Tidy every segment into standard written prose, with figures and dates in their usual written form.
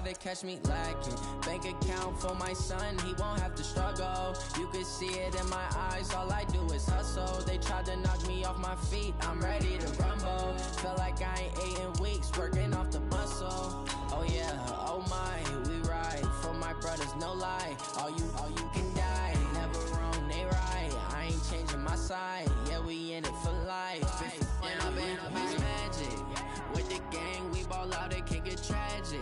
to catch me lacking. Bank account for my son, he won't have to struggle. You could see it in my eyes, all I do is hustle. They tried to knock me off my feet, I'm ready to rumble. Felt like I ain't ate in weeks, working off the muscle. Oh yeah, oh my, we ride for my brothers, no lie. All you can die, never wrong, they right. I ain't changing my side, yeah, we in it for life. And I've been magic with the gang, we ball out, it can get tragic.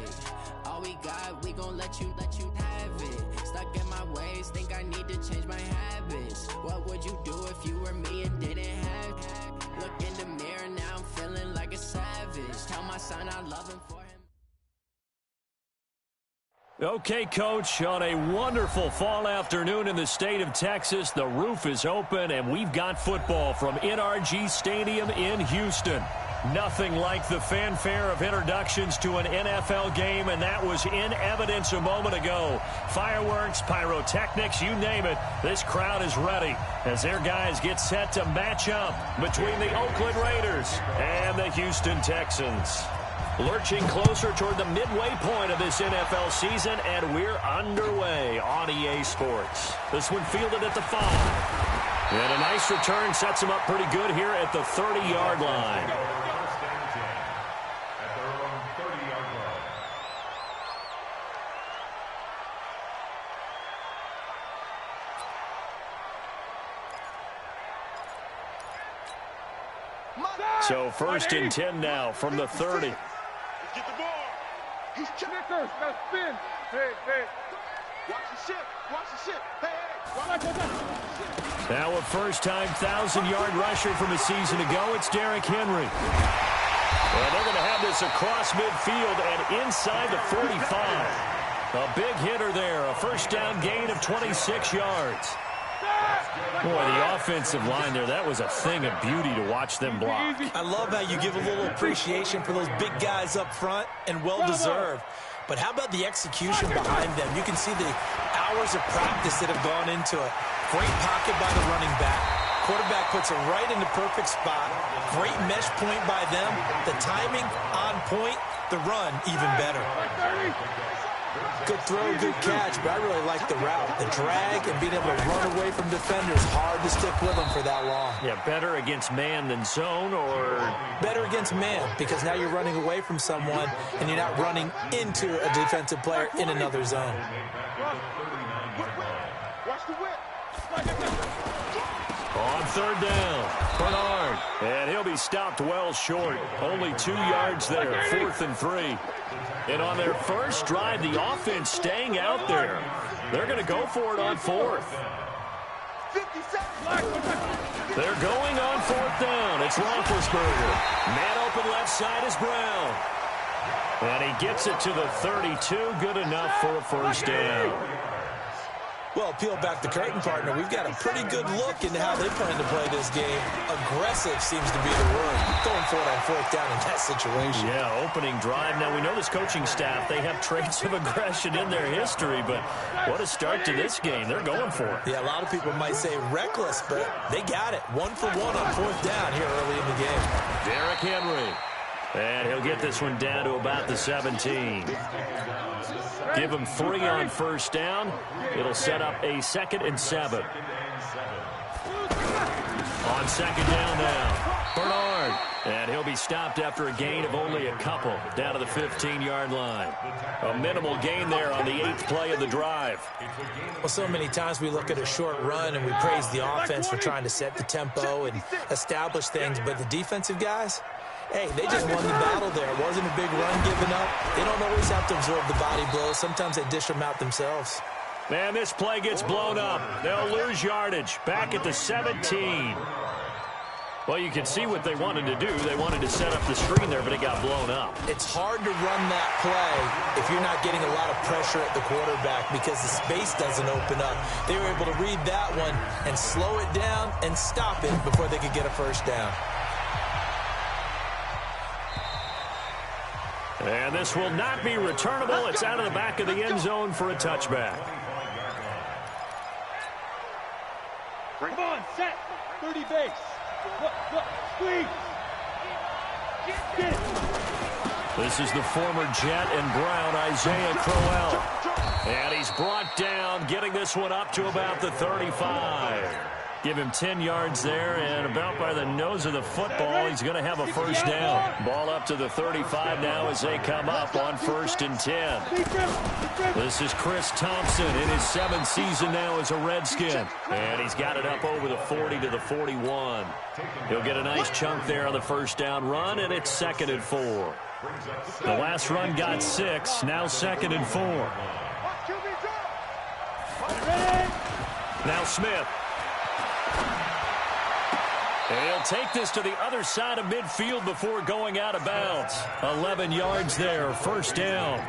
All we got, we gon' let you have it. Stuck in my ways, think I need to change my habits. What would you do if you were me and didn't have it? Look in the mirror, now I'm feeling like a savage. Tell my son I love him for him. Okay, Coach, on a wonderful fall afternoon in the state of Texas, the roof is open, and we've got football from NRG Stadium in Houston. Nothing like the fanfare of introductions to an NFL game, and that was in evidence a moment ago. Fireworks, pyrotechnics, you name it. This crowd is ready as their guys get set to match up between the Oakland Raiders and the Houston Texans. Lurching closer toward the midway point of this NFL season, and we're underway on EA Sports. This one fielded at the 5. And a nice return sets him up pretty good here at the 30-yard line. So 1st and 10 now from the 30. Get the ball. He's checkers. Now spin. Hey. Watch the shit. Watch the shit. Hey. Now a first-time 1,000-yard rusher from a season ago. It's Derrick Henry. Well, they're going to have this across midfield and inside the 45. A big hitter there. A first-down gain of 26 yards. Boy, the offensive line there, that was a thing of beauty to watch them block. I love how you give a little appreciation for those big guys up front, and well-deserved. But how about the execution behind them? You can see the hours of practice that have gone into it. Great pocket by the running back. Quarterback puts it right in the perfect spot. Great mesh point by them. The timing on point. The run even better. Good throw, good catch, but I really like the route. The drag and being able to run away from defenders, hard to stick with them for that long. Yeah, better against man than zone, or? Better against man, because now you're running away from someone and you're not running into a defensive player in another zone. Watch the whip. On 3rd down, Bernard. And he'll be stopped well short. Only 2 yards there, 4th and 3. And on their first drive, the offense staying out there. They're going to go for it on 4th. They're going on 4th down. It's Roethlisberger. Man open left side is Brown. And he gets it to the 32. Good enough for a first down. Well, peel back the curtain, partner. We've got a pretty good look into how they plan to play this game. Aggressive seems to be the word. Going for it on 4th down in that situation. Yeah, opening drive. Now, we know this coaching staff, they have traits of aggression in their history, but what a start to this game. They're going for it. Yeah, a lot of people might say reckless, but they got it. 1 for 1 on 4th down here early in the game. Derrick Henry. And he'll get this one down to about the 17. Give him 3 on first down. It'll set up a 2nd and 7. On 2nd down now, Bernard. And he'll be stopped after a gain of only a couple, down to the 15-yard line. A minimal gain there on the 8th play of the drive. Well, so many times we look at a short run and we praise the offense for trying to set the tempo and establish things, but the defensive guys, hey, they just won the battle there. It wasn't a big run given up. They don't always have to absorb the body blows. Sometimes they dish them out themselves. Man, this play gets blown up. They'll lose yardage. Back at the 17. Well, you can see what they wanted to do. They wanted to set up the screen there, but it got blown up. It's hard to run that play if you're not getting a lot of pressure at the quarterback because the space doesn't open up. They were able to read that one and slow it down and stop it before they could get a first down. And this will not be returnable. It's out of the back of the end zone for a touchback. Come on, set. 30 base. Look, squeeze. Get it. This is the former Jet and Brown, Isaiah Crowell. And he's brought down, getting this one up to about the 35. Give him 10 yards there, and about by the nose of the football, he's going to have a first down. Ball up to the 35 now as they come up on 1st and 10. This is Chris Thompson in his 7th season now as a Redskin. And he's got it up over the 40 to the 41. He'll get a nice chunk there on the first down run, and it's 2nd and 4. The last run got 6, now 2nd and 4. Now Smith. And he'll take this to the other side of midfield before going out of bounds. 11 yards there, first down.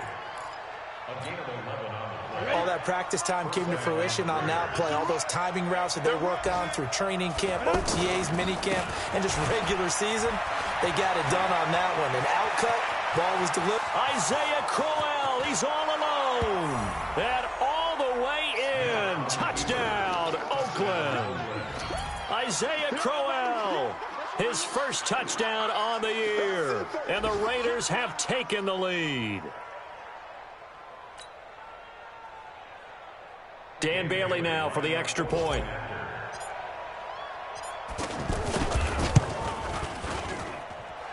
All that practice time came to fruition on that play. All those timing routes that they work on through training camp, OTAs, minicamp, and just regular season, they got it done on that one. An outcut, ball was delivered. Isaiah Crowell, he's all alone. And all the way in. Touchdown, Oakland. Isaiah Crowell, his first touchdown on the year. And the Raiders have taken the lead. Dan Bailey now for the extra point.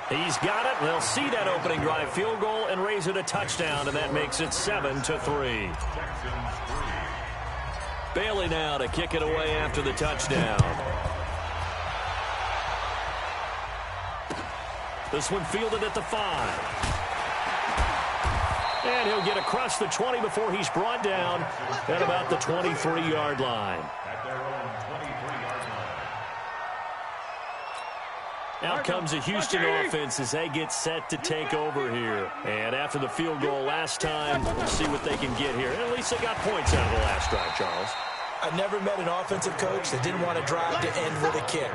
He's got it. They'll see that opening drive field goal and raise it a touchdown, and that makes it 7-3. Bailey now to kick it away after the touchdown. This one fielded at the 5. And he'll get across the 20 before he's brought down at about the 23-yard line. Out comes the Houston offense as they get set to take over here. And after the field goal last time, we'll see what they can get here. At least they got points out of the last drive, Charles. I've never met an offensive coach that didn't want to drive to end with a kick.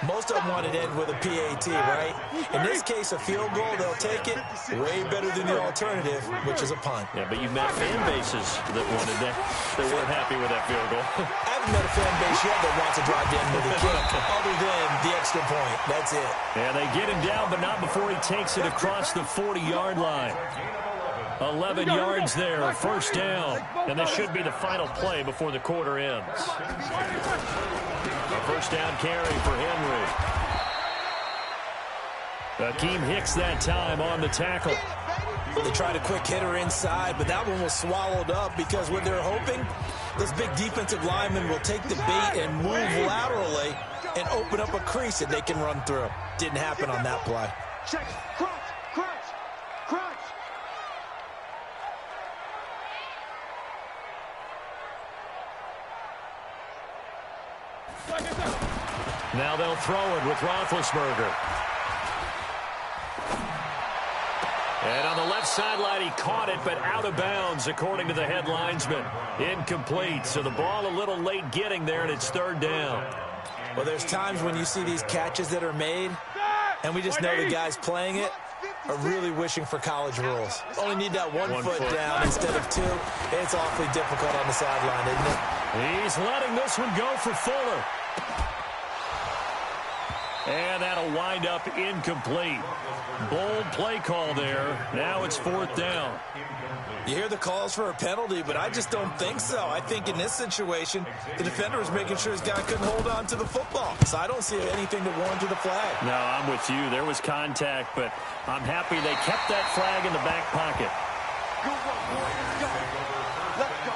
Most of them want to end with a PAT, right? In this case, a field goal, they'll take it way better than the alternative, which is a punt. Yeah, but you've met fan bases that wanted that. They weren't happy with that field goal. I haven't met a fan base yet that wants to drive to end with a kick, other than the extra point. That's it. Yeah, they get him down, but not before he takes it across the 40-yard line. 11 yards there, first down. And this should be the final play before the quarter ends. A first down carry for Henry. Akeem Hicks that time on the tackle. They tried a quick hitter inside, but that one was swallowed up because what they're hoping, this big defensive lineman will take the bait and move laterally and open up a crease that they can run through. Didn't happen on that play. Check, crunch, crunch, crunch. Now they'll throw it with Roethlisberger. And on the left sideline, he caught it, but out of bounds, according to the head linesman. Incomplete, so the ball a little late getting there, and it's third down. Well, there's times when you see these catches that are made, and we just know the guys playing it are really wishing for college rules. Only need that one foot down instead of 2. It's awfully difficult on the sideline, isn't it? He's letting this one go for Fuller. And that'll wind up incomplete. Bold play call there. Now it's fourth down. You hear the calls for a penalty, but I just don't think so. I think in this situation, the defender was making sure his guy couldn't hold on to the football. So I don't see anything to warrant the flag. No, I'm with you. There was contact, but I'm happy they kept that flag in the back pocket. Go, Warriors, go. Let's go.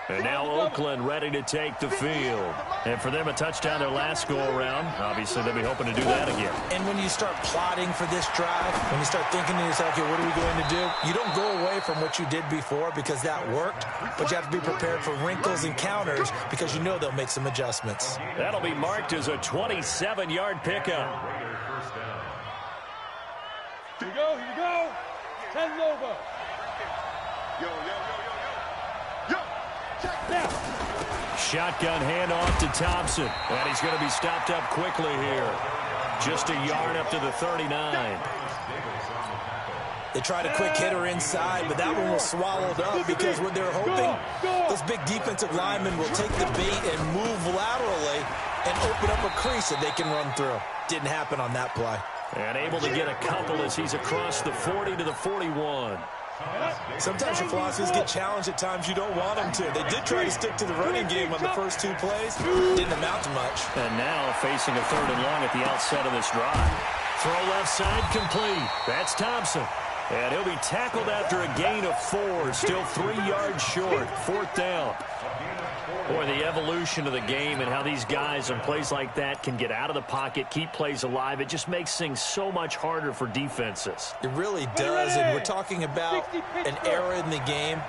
And now Oakland ready to take the field. And for them, a touchdown their last go-around. Obviously, they'll be hoping to do that again. And when you start plotting for this drive, when you start thinking to yourself, okay, what are we going to do? You don't go away from what you did before because that worked, but you have to be prepared for wrinkles and counters because you know they'll make some adjustments. That'll be marked as a 27-yard pickup. Here you go, here you go. 10 Lobo. Yo, yo, yo, yo, yo. Yo, check now. Shotgun handoff to Thompson. And he's going to be stopped up quickly here. Just a yard up to the 39. They tried a quick hitter inside, but that one was swallowed up because what they're hoping, this big defensive lineman will take the bait and move laterally and open up a crease that they can run through. Didn't happen on that play. And able to get a couple as he's across the 40 to the 41. Sometimes your philosophies get challenged at times you don't want them to. They did try to stick to the running game on the first 2 plays. Didn't amount to much. And now facing a 3rd and long at the outset of this drive. Throw left side complete. That's Thompson. And he'll be tackled after a gain of 4. Still 3 yards short. 4th down. Boy, the evolution of the game and how these guys on plays like that can get out of the pocket, keep plays alive, it just makes things so much harder for defenses. It really does, and we're talking about an era in the game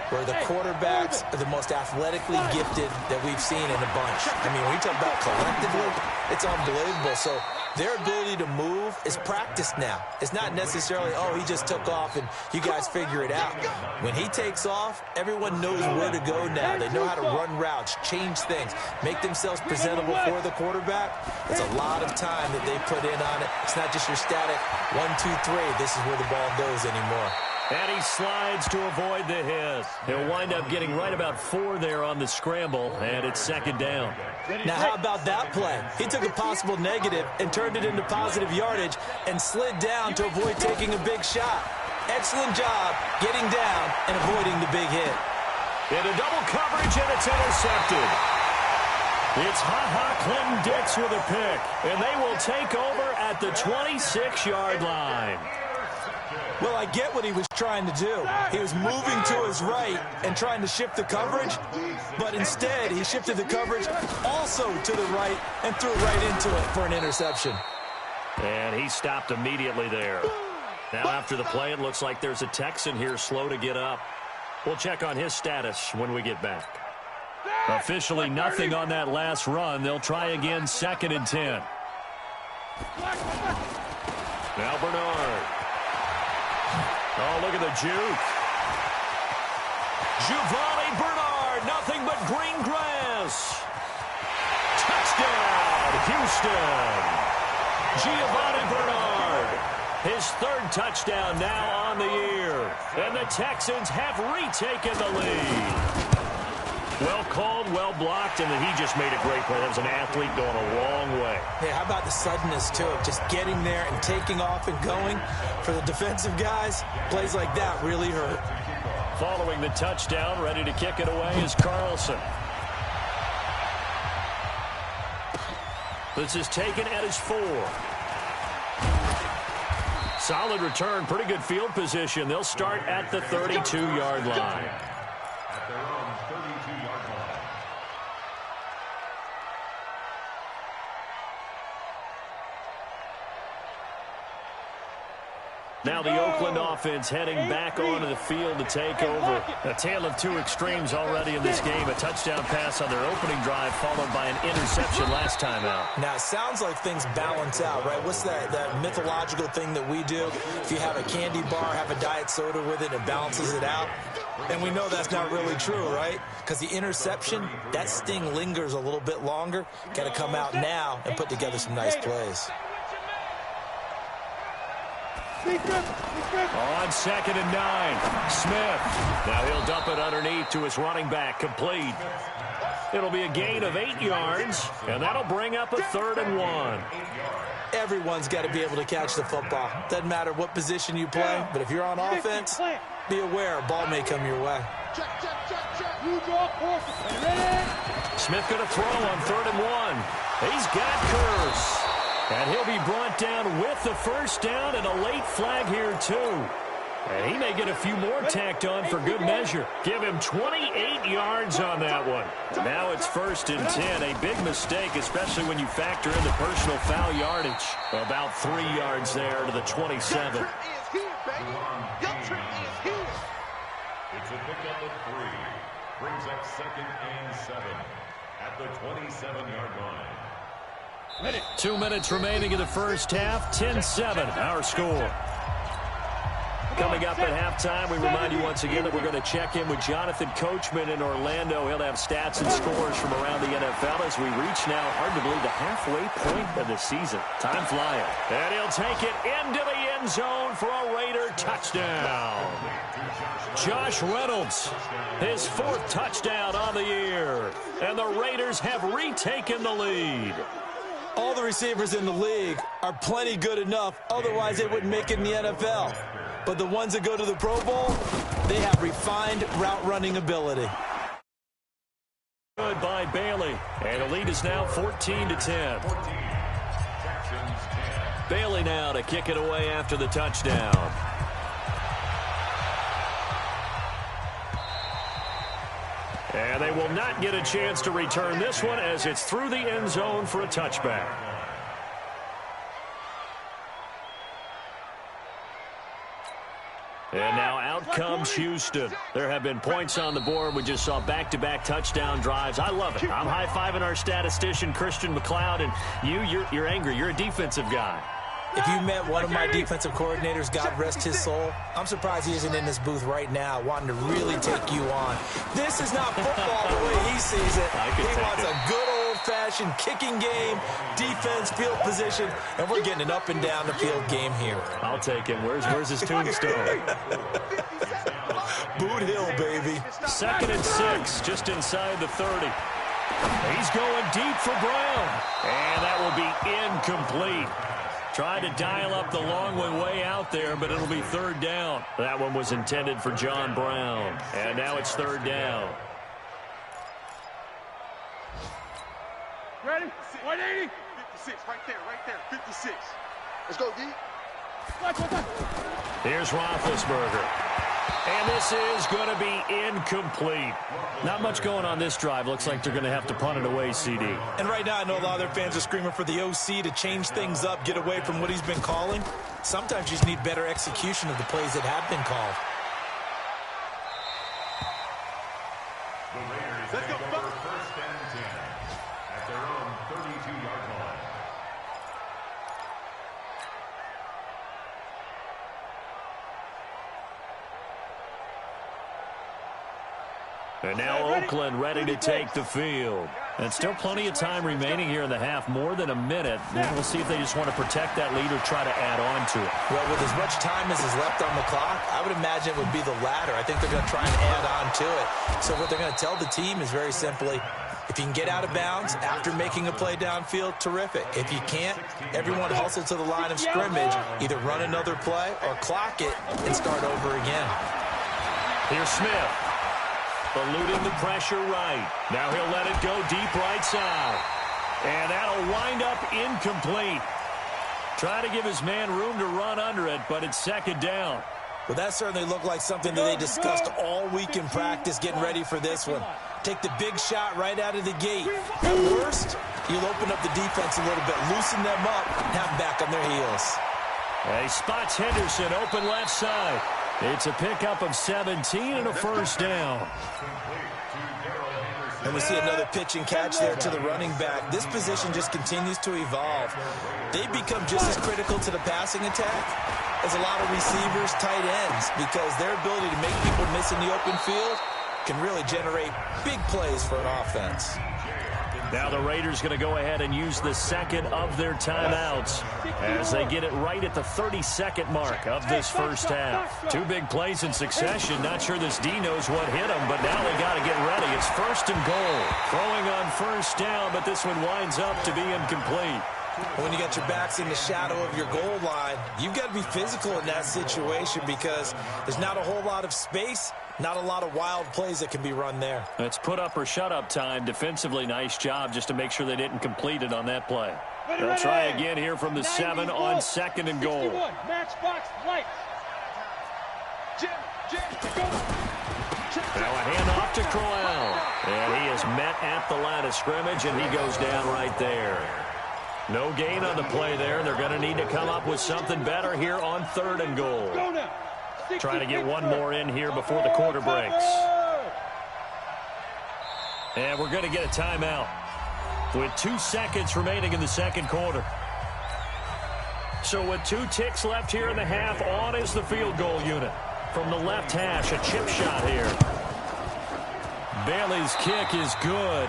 where the quarterbacks are the most athletically gifted that we've seen in a bunch. I mean, when you talk about collectively, it's unbelievable. So their ability to move is practiced now. It's not necessarily, oh, he just took off and you guys figure it out. When he takes off, everyone knows where to go now. They know how to run routes, change things, make themselves presentable for the quarterback. It's a lot of time that they put in on it. It's not just your static 1, 2, 3. This is where the ball goes anymore. And he slides to avoid the hit. He'll wind up getting right about 4 there on the scramble, and it's 2nd down. Now, how about that play? He took a possible negative and turned it into positive yardage and slid down to avoid taking a big shot. Excellent job getting down and avoiding the big hit. Into double coverage, and it's intercepted. It's Clinton-Dix with a pick, and they will take over at the 26-yard line. Well, I get what he was trying to do. He was moving to his right and trying to shift the coverage, but instead he shifted the coverage also to the right and threw right into it for an interception. And he stopped immediately there. Now after the play, it looks like there's a Texan here slow to get up. We'll check on his status when we get back. Officially nothing on that last run. They'll try again, 2nd and 10. Now Bernard. Oh, look at the juke. Giovanni Bernard, nothing but green grass. Touchdown, Houston. Giovanni Bernard, his 3rd touchdown now on the year. And the Texans have retaken the lead. Well called, well blocked, and he just made a great play. That was an athlete going a long way. Yeah, how about the suddenness to it? Just getting there and taking off and going. For the defensive guys, plays like that really hurt. Following the touchdown, ready to kick it away is Carlson. This is taken at his 4. Solid return, pretty good field position. They'll start at the 32-yard line. At their own 32-yard line. Now the Oakland offense heading back onto the field to take over. A tale of 2 extremes already in this game. A touchdown pass on their opening drive followed by an interception last time out. Now, it sounds like things balance out, right? What's that mythological thing that we do? If you have a candy bar, have a diet soda with it, it balances it out. And we know that's not really true, right? Because the interception, that sting lingers a little bit longer. Got to come out now and put together some nice plays. On 2nd and 9, Smith. Now he'll dump it underneath to his running back, complete. It'll be a gain of 8 yards, and that'll bring up a 3rd and 1. Everyone's got to be able to catch the football. Doesn't matter what position you play, but if you're on offense, be aware a ball may come your way. Smith going to throw on 3rd and 1. He's got Curse. And he'll be brought down with the 1st down and a late flag here, too. And he may get a few more tacked on for good measure. Give him 28 yards on that one. Now it's 1st and 10. A big mistake, especially when you factor in the personal foul yardage. About 3 yards there to the 27. It's a pickup of 3. Brings up 2nd and 7 at the 27-yard line. 2 minutes remaining in the first half. 10-7, our score. Coming up at halftime, we remind you once again that we're going to check in with Jonathan Coachman in Orlando. He'll have stats and scores from around the NFL as we reach now, hard to believe, the halfway point of the season. Time flying. And he'll take it into the end zone for a Raider touchdown. Josh Reynolds, his 4th touchdown on the year. And the Raiders have retaken the lead. All the receivers in the league are plenty good enough, otherwise they wouldn't make it in the NFL. But the ones that go to the Pro Bowl, they have refined route running ability. Good by Bailey. And the lead is now 14-10. Bailey now to kick it away after the touchdown. And they will not get a chance to return this one as it's through the end zone for a touchback. And now out comes Houston. There have been points on the board. We just saw back-to-back touchdown drives. I love it. I'm high-fiving our statistician, Christian McLeod, and you're angry. You're a defensive guy. If you met one of my defensive coordinators, God rest his soul, I'm surprised he isn't in this booth right now wanting to really take you on. This is not football the way he sees it. He wants a good old-fashioned kicking game, defense, field position, and we're getting an up-and-down-the-field game here. I'll take him. Where's his tombstone? Boot Hill, baby. 2nd and 6, just inside the 30. He's going deep for Brown, and that will be incomplete. Tried to dial up the long one way out there, but it'll be 3rd down. That one was intended for John Brown. And now it's 3rd down. Ready? 180. 56, right there, 56. Let's go, D. Here's Roethlisberger. And this is going to be incomplete. Not much going on this drive. Looks like they're going to have to punt it away, CD. And right now, I know a lot of their fans are screaming for the OC to change things up, get away from what he's been calling. Sometimes you just need better execution of the plays that have been called. Let's go. 1st and 10 at their own 32-yard line. And now Oakland ready to take the field. And still plenty of time remaining here in the half, more than a minute. And we'll see if they just want to protect that lead or try to add on to it. Well, with as much time as is left on the clock, I would imagine it would be the latter. I think they're going to try and add on to it. So what they're going to tell the team is very simply, if you can get out of bounds after making a play downfield, terrific. If you can't, everyone hustle to the line of scrimmage, either run another play or clock it and start over again. Here's Smith. Eluding the pressure right. Now he'll let it go deep right side. And that'll wind up incomplete. Try to give his man room to run under it, but it's 2nd down. Well, that certainly looked like something that they discussed all week in practice getting ready for this one. Take the big shot right out of the gate. At worst, you'll open up the defense a little bit, loosen them up, and have them back on their heels. He spots Henderson open left side. It's a pickup of 17 and a 1st down. And we see another pitch and catch there to the running back. This position just continues to evolve. They become just as critical to the passing attack as a lot of receivers, tight ends, because their ability to make people miss in the open field can really generate big plays for an offense. Now the Raiders going to go ahead and use the 2nd of their timeouts as they get it right at the 32nd mark of this 1st half. 2 big plays in succession. Not sure this D knows what hit them, but now they got to get ready. It's 1st and goal. Throwing on 1st down, but this one winds up to be incomplete. When you got your backs in the shadow of your goal line, you've got to be physical in that situation because there's not a whole lot of space, not a lot of wild plays that can be run there. It's put up or shut up time. Defensively, nice job just to make sure they didn't complete it on that play. They'll try again here from the 7 on 2nd and goal. Matchbox lights. Now a handoff to Crowell. And he is met at the line of scrimmage, and he goes down right there. No gain on the play there. They're going to need to come up with something better here on 3rd and goal. Trying to get one more in here before the quarter breaks. And we're going to get a timeout with 2 seconds remaining in the 2nd quarter. So with 2 ticks left here in the half, on is the field goal unit. From the left hash, a chip shot here. Bailey's kick is good.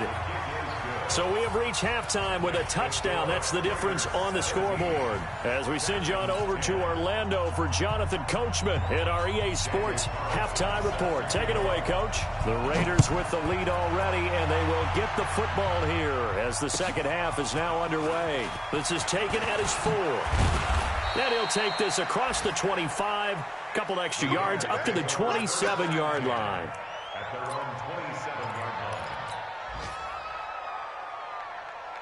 So we have reached halftime with a touchdown. That's the difference on the scoreboard. As we send you on over to Orlando for Jonathan Coachman in our EA Sports halftime report. Take it away, Coach. The Raiders with the lead already, and they will get the football here as the second half is now underway. This is taken at his 4. And he'll take this across the 25, couple extra yards up to the 27-yard line. At their own 27-yard line.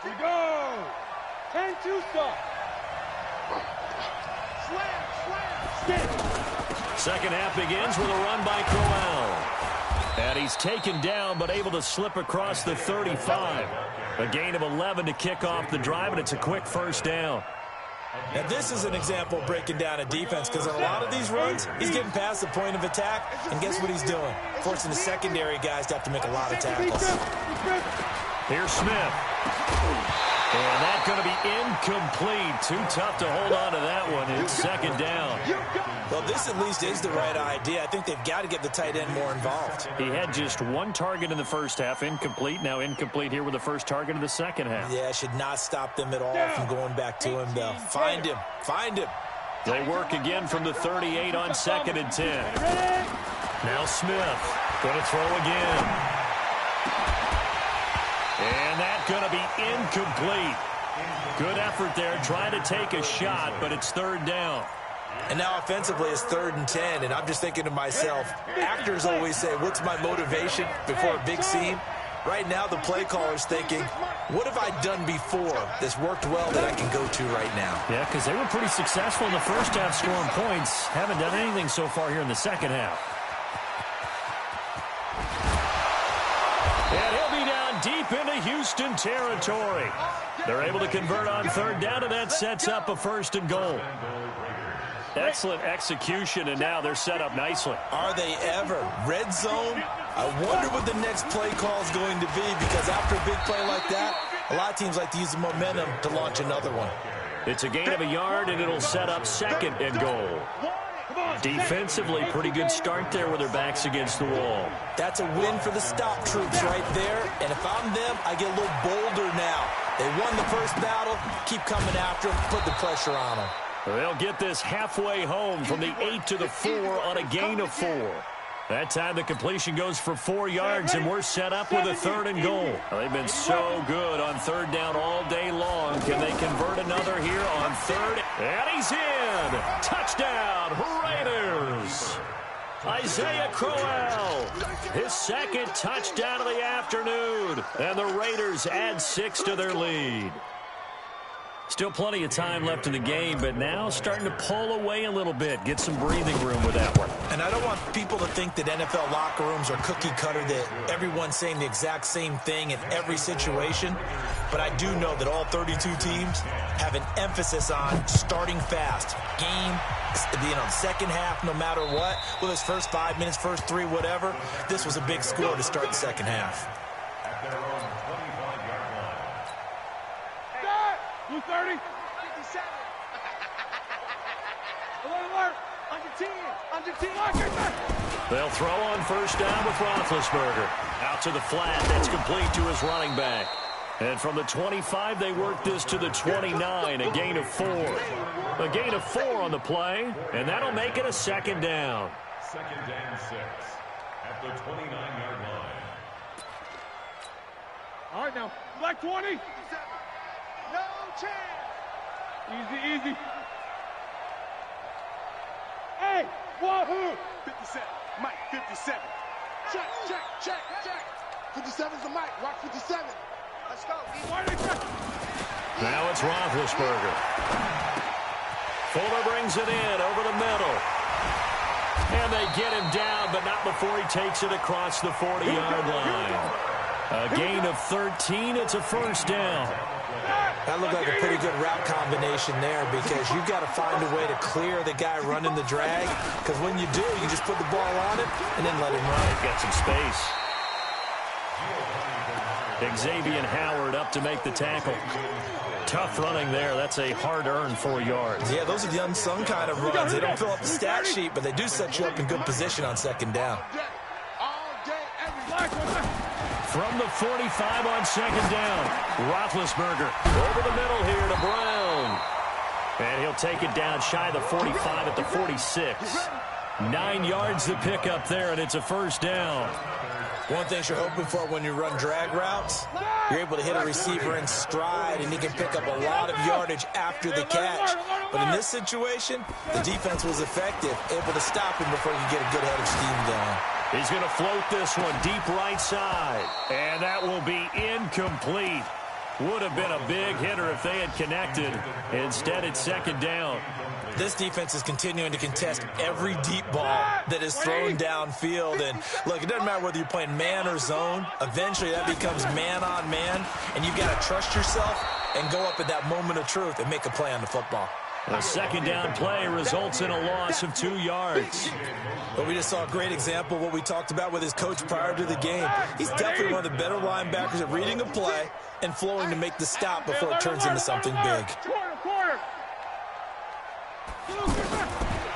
We go! 10-2 stop. Slam. Second half begins with a run by Crowell. And he's taken down but able to slip across the 35. A gain of 11 to kick off the drive, and it's a quick first down. Now, this is an example of breaking down a defense because on a lot of these runs, he's getting past the point of attack, and guess what he's doing? Forcing the secondary guys to have to make a lot of tackles. Here's Smith. And that's going to be incomplete. Too tough to hold on to that one. It's second down. Well, this at least is the right idea. I think they've got to get the tight end more involved. He had just 1 target in the first half, incomplete. Now incomplete here with the first target of the second half. Yeah, should not stop them at all from going back to him, though. Find him. Find him. They work again from the 38 on 2nd and 10. Now Smith going to throw again. And that's going to be incomplete. Good effort there, trying to take a shot, but it's third down. And now offensively it's 3rd and 10, and I'm just thinking to myself, actors always say, what's my motivation before a big scene? Right now the play caller's thinking, what have I done before that's worked well that I can go to right now? Yeah, because they were pretty successful in the first half scoring points. Haven't done anything so far here in the second half. And he'll be down deep into Houston territory. They're able to convert on third down, and that sets up a 1st and goal. Excellent execution, and now they're set up nicely. Are they ever? Red zone? I wonder what the next play call is going to be, because after a big play like that, a lot of teams like to use the momentum to launch another one. It's a gain of a yard, and it'll set up 2nd and goal. Defensively, pretty good start there with their backs against the wall. That's a win for the stop troops right there, and if I'm them, I get a little bolder now. They won the first battle, keep coming after them, put the pressure on them. They'll get this halfway home from the 8 to the 4 on a gain of 4. That time the completion goes for 4 yards, and we're set up with a 3rd and goal. They've been so good on third down all day long. Can they convert another here on 3rd? And he's in! Touchdown, Raiders! Isaiah Crowell, his 2nd touchdown of the afternoon. And the Raiders add 6 to their lead. Still plenty of time left in the game, but now starting to pull away a little bit. Get some breathing room with that one. And I don't want people to think that NFL locker rooms are cookie cutter, that everyone's saying the exact same thing in every situation. But I do know that all 32 teams have an emphasis on starting fast. Game, second half, no matter what. Whether it's first 5 minutes, first 3, whatever. This was a big score to start the second half. At their own 25-yard line. 230. 57. Alert. Under 10. Under 10. They'll throw on first down with Roethlisberger. Out to the flat. That's complete to his running back. And from the 25, they work this to the 29. A gain of 4. A gain of 4 on the play. And that'll make it a 2nd down. 2nd and 6. At the 29-yard line. All right, now. Black 20. No chance. Easy, easy. Hey, wahoo! 57. Mike, 57. Check, check, check, check. 57's the Mike. Rock 57. Let's go. Why are they check? Now it's Roethlisberger. Fuller brings it in over the middle. And they get him down, but not before he takes it across the 40-yard line. A gain of 13. It's a 1st down. That looked like a pretty good route combination there, because you've got to find a way to clear the guy running the drag, because when you do, you just put the ball on it and then let him run. Got some space. Xavier Howard up to make the tackle. Tough running there. That's a hard-earned 4 yards. Yeah, those are the unsung kind of runs. They don't fill up the stat sheet, but they do set you up in good position on second down. From the 45 on second down, Roethlisberger over the middle here to Brown. And he'll take it down shy of the 45 at the 46. 9 yards to pick up there, and it's a first down. One thing you're hoping for when you run drag routes, you're able to hit a receiver in stride, and he can pick up a lot of yardage after the catch. But in this situation, the defense was effective, able to stop him before he could get a good head of steam going. He's going to float this one deep right side, and that will be incomplete. Would have been a big hitter if they had connected. Instead, it's second down. This defense is continuing to contest every deep ball that is thrown downfield. And, look, it doesn't matter whether you're playing man or zone. Eventually, that becomes man-on-man, and you've got to trust yourself and go up at that moment of truth and make a play on the football. A second down play results in a loss of 2 yards. But we just saw a great example of what we talked about with his coach prior to the game. He's definitely one of the better linebackers at reading a play and flowing to make the stop before it turns into something big.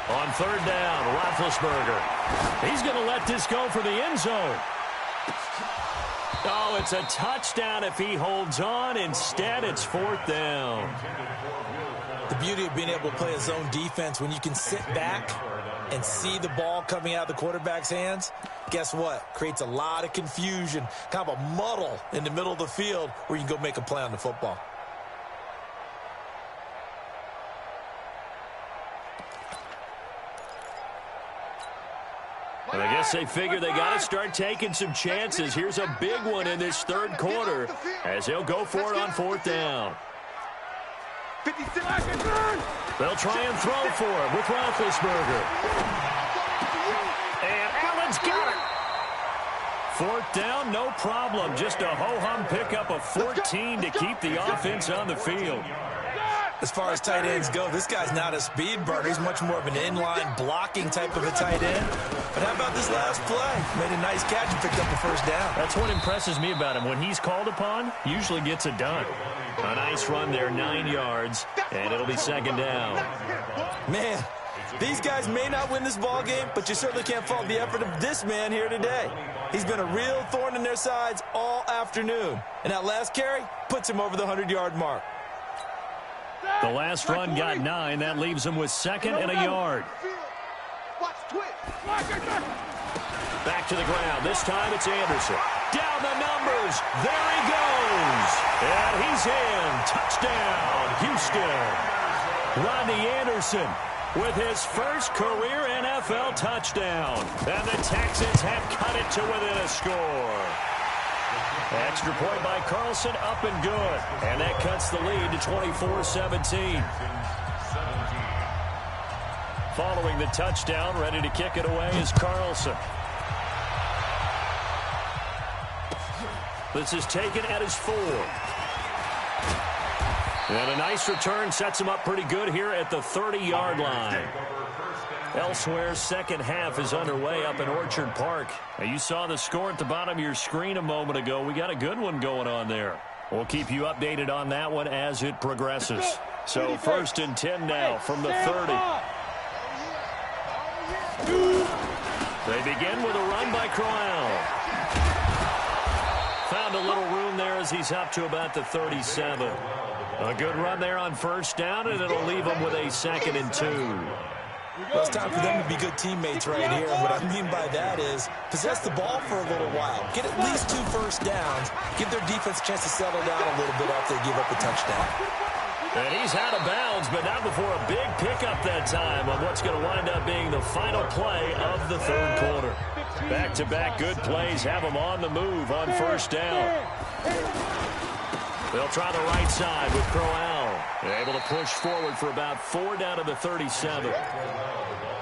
On third down, Roethlisberger. He's going to let this go for the end zone. Oh, it's a touchdown if he holds on. Instead, it's fourth down. The beauty of being able to play a zone defense when you can sit back and see the ball coming out of the quarterback's hands, guess what? Creates a lot of confusion, kind of a muddle in the middle of the field where you can go make a play on the football. Well, I guess they figure they got to start taking some chances. Here's a big one in this third quarter as they'll go for it on fourth down. They'll try and throw for it with Roethlisberger. And Allen's got it. Fourth down, no problem. Just a ho-hum pickup of 14 to keep the offense on the field. As far as tight ends go, this guy's not a speed burner. He's much more of an inline blocking type of a tight end. But how about this last play? Made a nice catch and picked up a first down. That's what impresses me about him. When he's called upon, usually gets it done. A nice run there, 9 yards, and it'll be second down. Man, these guys may not win this ball game, but you certainly can't fault the effort of this man here today. He's been a real thorn in their sides all afternoon. And that last carry puts him over the 100-yard mark. The last run got 9. That leaves him with second and a yard. Back to the ground. This time it's Anderson. Down the numbers. There he goes. And he's in. Touchdown, Houston. Rodney Anderson with his first career NFL touchdown. And the Texans have cut it to within a score. Extra point by Carlson, up and good. And that cuts the lead to 24-17. Following the touchdown, ready to kick it away is Carlson. This is taken at his 4. And a nice return sets him up pretty good here at the 30-yard line. Elsewhere, second half is underway up in Orchard Park. Now, you saw the score at the bottom of your screen a moment ago. We got a good one going on there. We'll keep you updated on that one as it progresses. So first and 10 now from the 30. They begin with a run by Crowell. Found a little room there as he's up to about the 37. A good run there on first down, and it'll leave him with a second and 2. Well, it's time for them to be good teammates right here. And what I mean by that is possess the ball for a little while. Get at least 2 first downs. Give their defense a chance to settle down a little bit after they give up a touchdown. And he's out of bounds, but not before a big pickup that time on what's going to wind up being the final play of the third quarter. Back-to-back good plays have them on the move on first down. They'll try the right side with Crowell. They're able to push forward for about 4 down to the 37.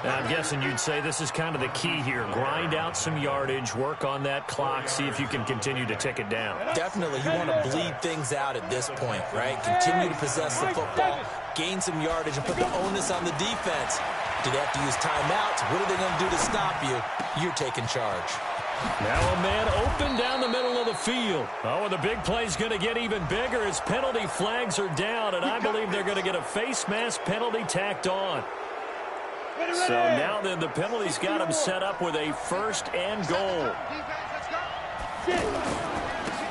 Now, I'm guessing you'd say this is kind of the key here. Grind out some yardage, work on that clock, see if you can continue to tick it down. Definitely. You want to bleed things out at this point, right? Continue to possess the football, gain some yardage, and put the onus on the defense. Do they have to use timeouts? What are they going to do to stop you? You're taking charge. Now a man open down the middle of the field. Oh, and the big play's going to get even bigger as penalty flags are down, and I believe they're going to get a face mask penalty tacked on. So now then the penalty's got him set up with a first and goal.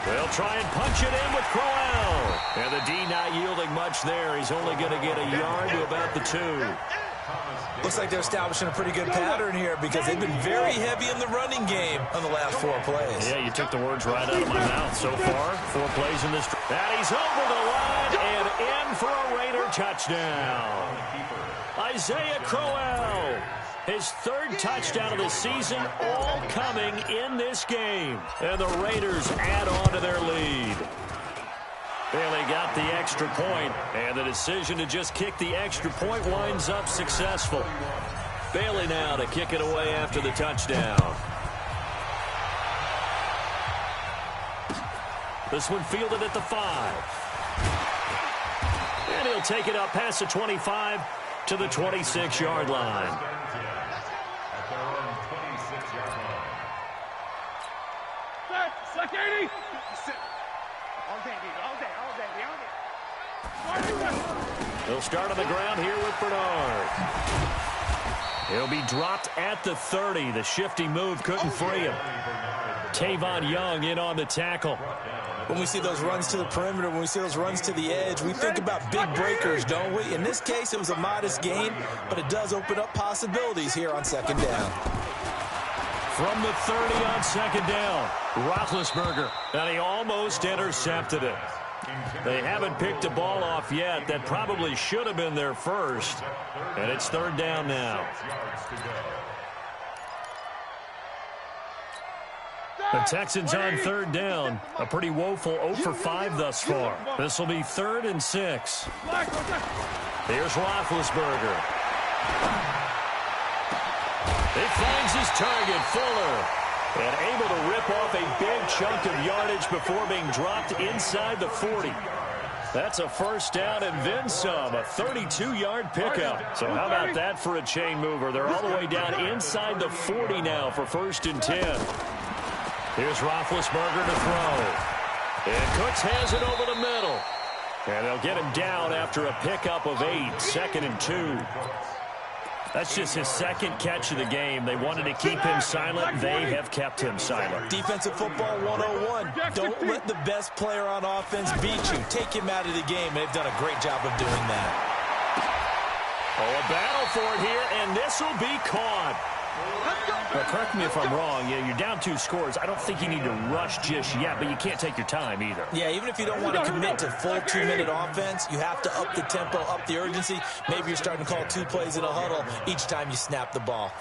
They'll try and punch it in with Crowell. And the D not yielding much there. He's only going to get a yard to about the 2. Looks like they're establishing a pretty good pattern here because they've been very heavy in the running game on the last 4 plays. Yeah, you took the words right out of my mouth. So far, 4 plays in this. And he's over the line and in for a Raider touchdown. Isaiah Crowell, his 3rd touchdown of the season, all coming in this game. And the Raiders add on to their lead. Bailey got the extra point, and the decision to just kick the extra point winds up successful. Bailey now to kick it away after the touchdown. This one fielded at the 5. And he'll take it up past the 25 to the 26-yard line. Second 80. They'll start on the ground here with Bernard. He'll be dropped at the 30. The shifty move couldn't free him. Tavon Young in on the tackle. When we see those runs to the perimeter, when we see those runs to the edge, we think about big breakers, don't we? In this case, it was a modest gain, but it does open up possibilities here on second down. From the 30 on second down, Roethlisberger, and he almost intercepted it. They haven't picked the ball off yet. That probably should have been their first, and it's 3rd down now. The Texans on 3rd down. A pretty woeful 0 for 5 thus far. This will be 3rd and 6. Here's Roethlisberger. He finds his target, Fuller, and able to rip off a big chunk of yardage before being dropped inside the 40. That's a first down and then some, a 32-yard pickup. So how about that for a chain mover? They're all the way down inside the 40 now for 1st and 10. Here's Roethlisberger to throw. And Cooks has it over the middle. And they'll get him down after a pickup of 8, 2nd and 2. That's just his 2nd catch of the game. They wanted to keep him silent. They have kept him silent. Defensive football 101. Don't let the best player on offense beat you. Take him out of the game. They've done a great job of doing that. Oh, a battle for it here, and this will be caught. Well, correct me if I'm wrong. You're down 2 scores. I don't think you need to rush just yet, but you can't take your time either. Yeah, even if you don't want to commit to full 2-minute offense, you have to up the tempo, up the urgency. Maybe you're starting to call 2 plays in a huddle each time you snap the ball.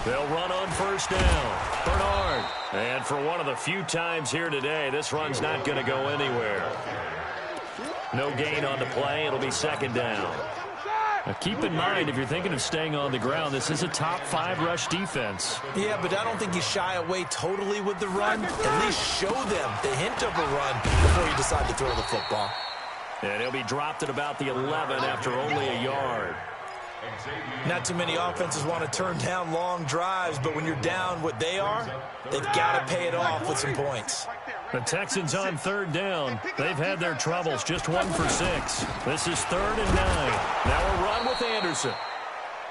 They'll run on first down. Bernard. And for one of the few times here today, this run's not going to go anywhere. No gain on the play. It'll be 2nd down. Now keep in mind, if you're thinking of staying on the ground, this is a top 5 rush defense. Yeah, but I don't think you shy away totally with the run. At least show them the hint of a run before you decide to throw the football. And he'll be dropped at about the 11 after only a yard. Not too many offenses want to turn down long drives, but when you're down what they are, they've got to pay it off with some points. The Texans on 3rd down. They've had their troubles, just 1 for 6. This is 3rd and 9. Now a run with Anderson.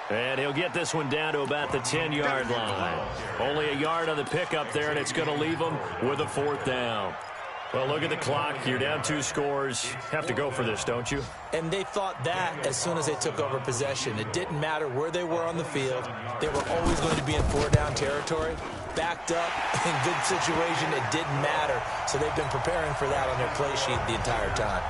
And he'll get this one down to about the 10-yard line. Only a yard on the pickup there, and it's going to leave them with a 4th down. Well, look at the clock. You're down 2 scores. Have to go for this, don't you? And they thought that as soon as they took over possession. It didn't matter where they were on the field. They were always going to be in 4-down territory. Backed up, in good situation, it didn't matter. So they've been preparing for that on their play sheet the entire time.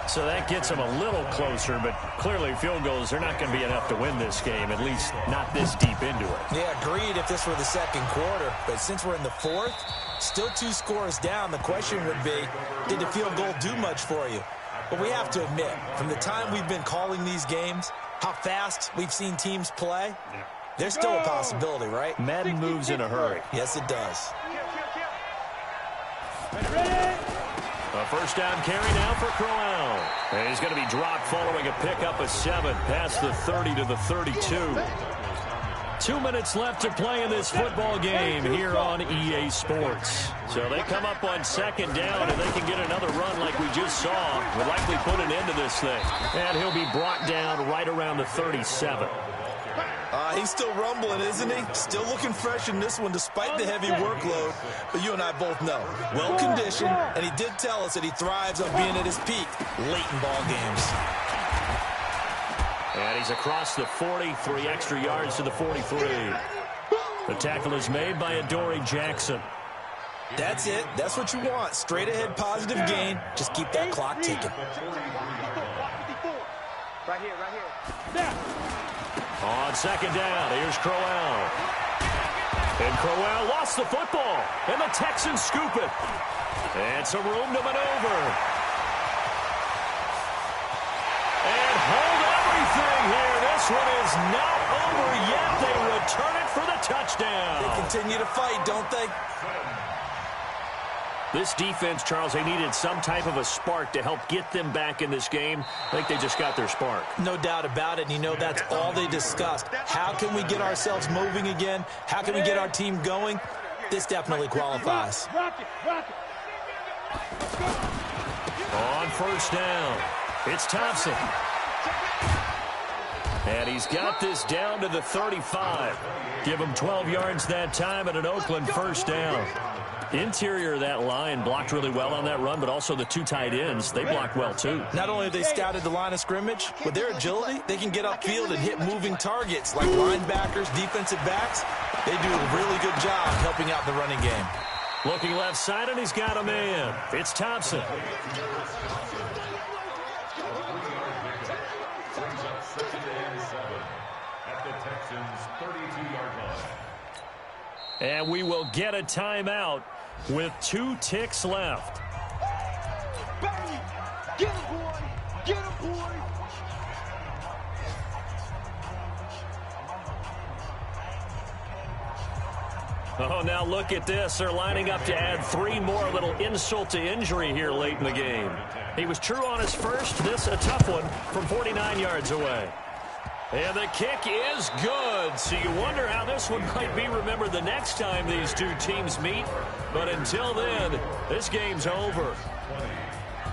So that gets them a little closer, but clearly field goals are not going to be enough to win this game, at least not this deep into it. Yeah, agreed if this were the 2nd quarter. But since we're in the 4th, still 2 scores down, the question would be, did the field goal do much for you? But we have to admit, from the time we've been calling these games, how fast we've seen teams play, there's still a possibility, right? Madden moves in a hurry. Yes, it does. A first down carry now for Crowell. And he's going to be dropped following a pickup of 7 past the 30 to the 32. 2 minutes left to play in this football game here on EA Sports. So they come up on second down, and they can get another run like we just saw. Will likely put an end to this thing. And he'll be brought down right around the 37. He's still rumbling, isn't he? Still looking fresh in this one despite the heavy workload. But you and I both know, well-conditioned, and he did tell us that he thrives on being at his peak late in ball games. And he's across the 40, 3 extra yards to the 43. The tackle is made by Adoree Jackson. That's it. That's what you want. Straight ahead positive gain. Just keep that clock ticking. Right here. On second down, here's Crowell. And Crowell lost the football, and the Texans scoop it. And some room to maneuver. And hold everything here. This one is not over yet. They return it for the touchdown. They continue to fight, don't they? This defense, Charles, they needed some type of a spark to help get them back in this game. I think they just got their spark. No doubt about it. And you know that's all they discussed. How can we get ourselves moving again? How can we get our team going? This definitely qualifies. On first down, it's Thompson. And he's got this down to the 35. Give him 12 yards that time and an Oakland first down. Interior of that line blocked really well on that run, but also the 2 tight ends, they blocked well too. Not only have they scouted the line of scrimmage, with their agility, they can get upfield and hit moving targets like linebackers, defensive backs. They do a really good job helping out the running game. Looking left side, and he's got a man. It's Thompson. And we will get a timeout with 2 ticks left. Get him, boy! Get him, boy! Oh, now look at this. They're lining up to add 3 more, a little insult to injury here late in the game. He was true on his first. This a tough one from 49 yards away. And the kick is good. So you wonder how this one might be remembered the next time these 2 teams meet. But until then, this game's over.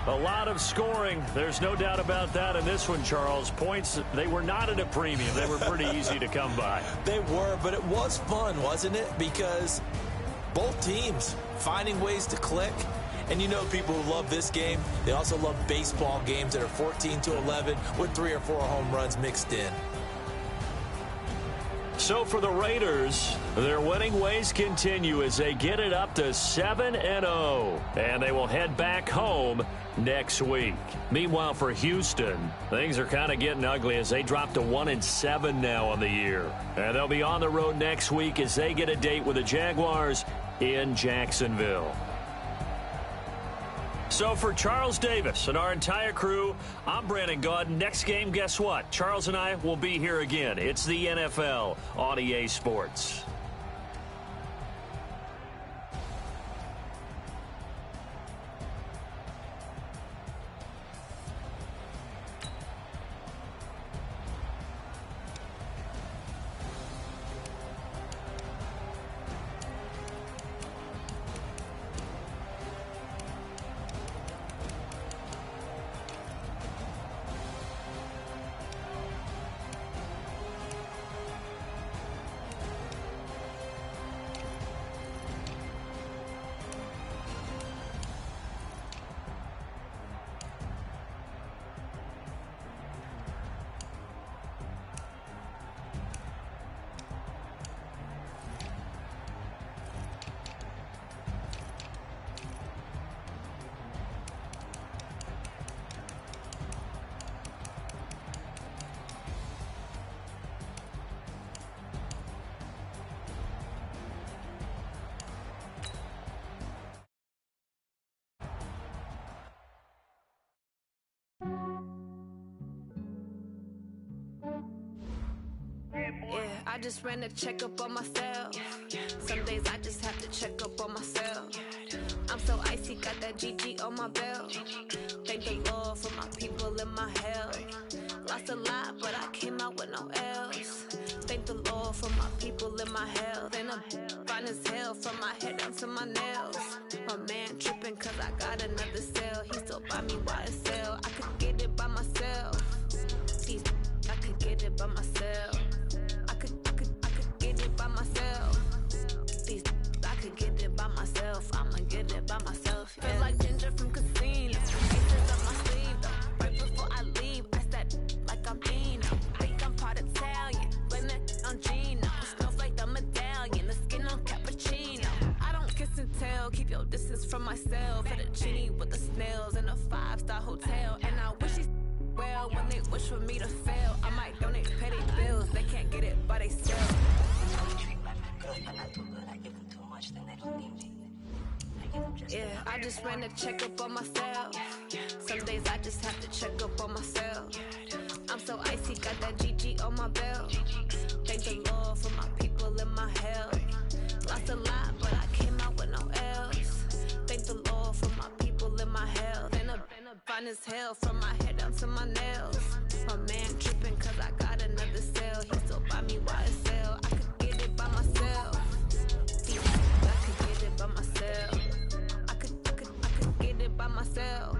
A lot of scoring. There's no doubt about that in this one, Charles. Points, they were not at a premium. They were pretty easy to come by. They were, but it was fun, wasn't it? Because both teams finding ways to click. And you know people who love this game, they also love baseball games that are 14-11 with 3 or 4 home runs mixed in. So for the Raiders, their winning ways continue as they get it up to 7-0. And they will head back home next week. Meanwhile, for Houston, things are kind of getting ugly as they drop to 1-7 now on the year. And they'll be on the road next week as they get a date with the Jaguars in Jacksonville. So for Charles Davis and our entire crew, I'm Brandon Gaudin. Next game, guess what? Charles and I will be here again. It's the NFL on EA Sports. I just ran a checkup on myself. Some days I just have to check up on myself. I'm so icy, got that GG on my belt. Thank the Lord for my people and my health. Lost a lot, but I came out with no else. Thank the Lord Lord for my people in my hell. Then I'm fine as hell from my head down to my nails. My man tripping cause I got another cell. He still buy me YSL. I could get it by myself. I could get it by myself. I could get it by myself. I could get it by myself. I'ma get it by myself. Yeah. Feel like Ginger from Casino. Aces up my sleeve though. Right before I leave, I said like I'm Dino. Think I'm part Italian, blame that on Gino. Snowflake the medallion, the skin on cappuccino. I don't kiss and tell, keep your distance from myself. Fettuccine with the snails in a 5-star hotel. And I wish he's well when they wish for me to fail. I might donate petty bills, they can't get it by they self. Yeah, I just ran a checkup on myself. Some days I just have to check up on myself. I'm so icy, got that GG on my belt. Thank the Lord for my people in my hell. Lost a lot, but I came out with no L's. Thank the Lord for my people in my hell. Then I'm fine as hell from my head down to my nails. My man tripping cause I got another cell. He still buy me YSL. I could get it by myself. I could get it by myself. I could get it by myself.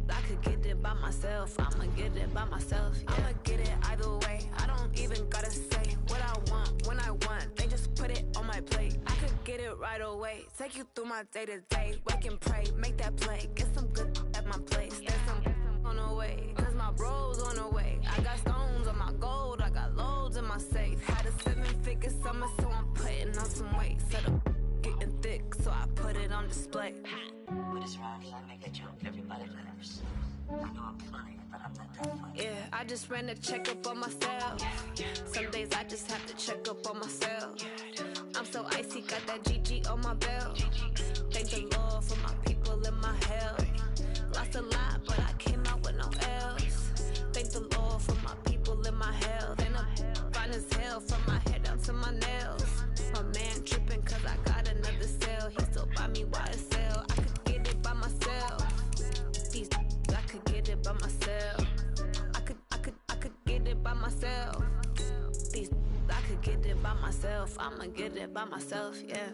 I could get it by myself. I'ma get it by myself. Yeah. I'ma get it either way. I don't even gotta say what I want when I want. They just put it on my plate. I could get it right away. Take you through my day to day. Wake and pray, make that play. Get some good at my place. There's some on the way. Cause my bro's on the way. I got stones on my gold. I got loads in my safe. Had a 7-figure summer, so I'm putting on some weight. Set up getting thick, so I put it on display. What is wrong? I make a joke. Everybody laughs. I know I'm funny, but I'm not that funny. Yeah, I just ran a checkup on myself. Some days I just have to check up on myself. I'm so icy, got that GG on my belt. Thank the Lord for my people in my hell. Lost a lot, but I came out with no L's. Thank the Lord for my people in my hell. Then I'm fine as hell from my head down to my nails. My man tripping cause I got another cell. He still buy me YSL. I could get it by myself. I could get it by myself. I could get it by myself. I could get it by myself. I'ma get it by myself, yeah.